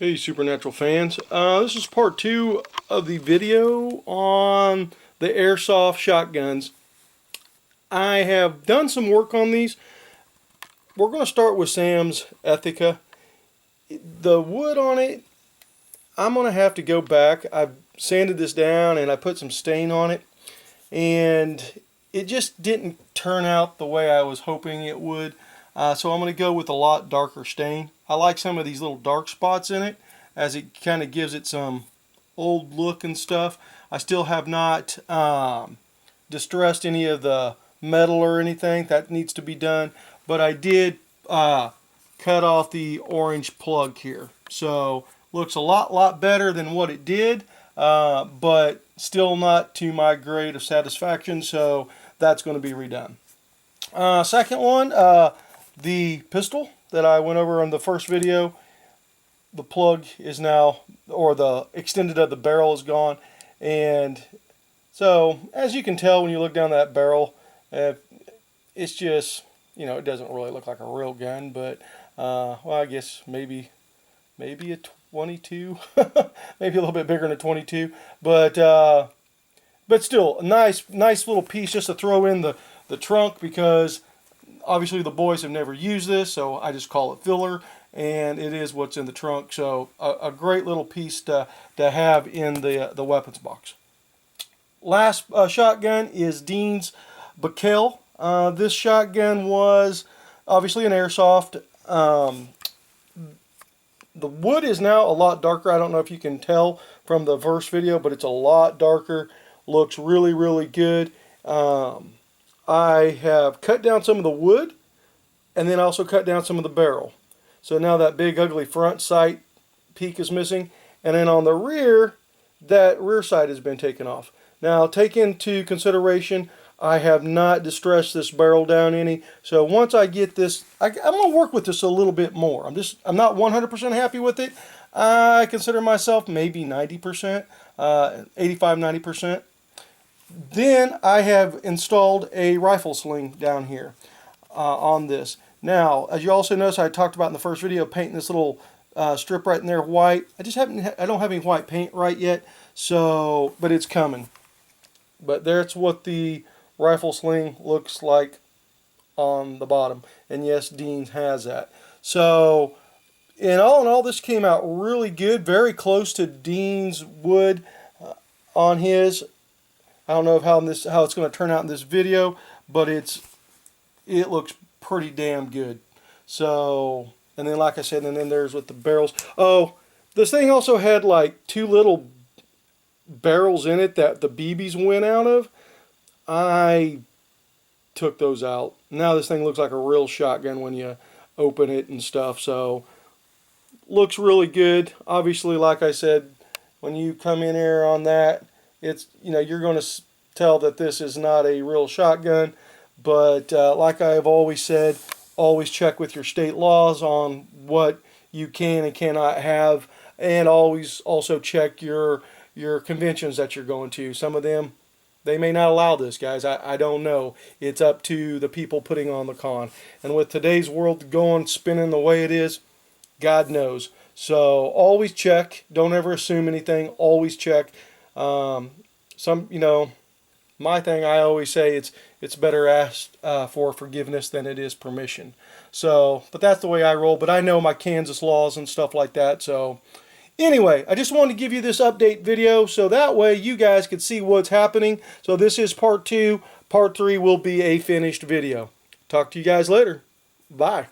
Hey Supernatural fans, this is part 2 of the video on the Airsoft shotguns. I have done some work on these. We're going to start with Sam's Ethica. The wood on it, I'm going to have to go back. I've sanded this down and I put some stain on it, and it just didn't turn out the way I was hoping it would. So I'm going to go with a lot darker stain. I like some of these little dark spots in it, as it kind of gives it some old look and stuff. I still have not distressed any of the metal or anything. That needs to be done. But I did cut off the orange plug here. So looks a lot better than what it did, but still not to my grade of satisfaction. So that's going to be redone. Second one, the pistol that I went over on the first video, the plug is now, or the extended of the barrel is gone. And so, as you can tell when you look down that barrel, it's just, it doesn't really look like a real gun, but, well, I guess maybe a 22, maybe a little bit bigger than a 22, but still, a nice little piece just to throw in the trunk, because obviously the boys have never used this, so I just call it filler, and it is what's in the trunk. So a great little piece to have in the weapons box. Last shotgun is Dean's Bakel. This shotgun was obviously an Airsoft. The wood is now a lot darker. I don't know if you can tell from the first video, but it's a lot darker. Looks really good. I have cut down some of the wood, and then also cut down some of the barrel. So now that big ugly front sight peak is missing, and then on the rear, that rear sight has been taken off. Now take into consideration, I have not distressed this barrel down any. So once I get this, I'm going to work with this a little bit more. I'm not 100% happy with it. I consider myself maybe 90%, 85-90%. Then I have installed a rifle sling down here on this. Now, as you also notice, I talked about in the first video, painting this little strip right in there white. I don't have any white paint right yet, so, but it's coming. But that's what the rifle sling looks like on the bottom. And yes, Dean has that. So, in all, this came out really good, very close to Dean's wood on his. I don't know how it's going to turn out in this video, but it looks pretty damn good. So, and then like I said, and then there's with the barrels. Oh, this thing also had like 2 little barrels in it that the BBs went out of. I took those out. Now this thing looks like a real shotgun when you open it and stuff. So, looks really good. Obviously, like I said, when you come in here on that, it's, you're going to tell that this is not a real shotgun, but like I have always said, always check with your state laws on what you can and cannot have, and always also check your conventions that you're going to. Some of them, they may not allow this, guys. I don't know. It's up to the people putting on the con. And with today's world spinning the way it is, God knows. So always check. Don't ever assume anything. Always check. My thing, I always say, it's better asked for forgiveness than it is permission. So, but that's the way I roll. But I know my Kansas laws and stuff like that. So, anyway, I just wanted to give you this update video so that way you guys could see what's happening. So this is part 2. Part 3 will be a finished video. Talk to you guys later. Bye.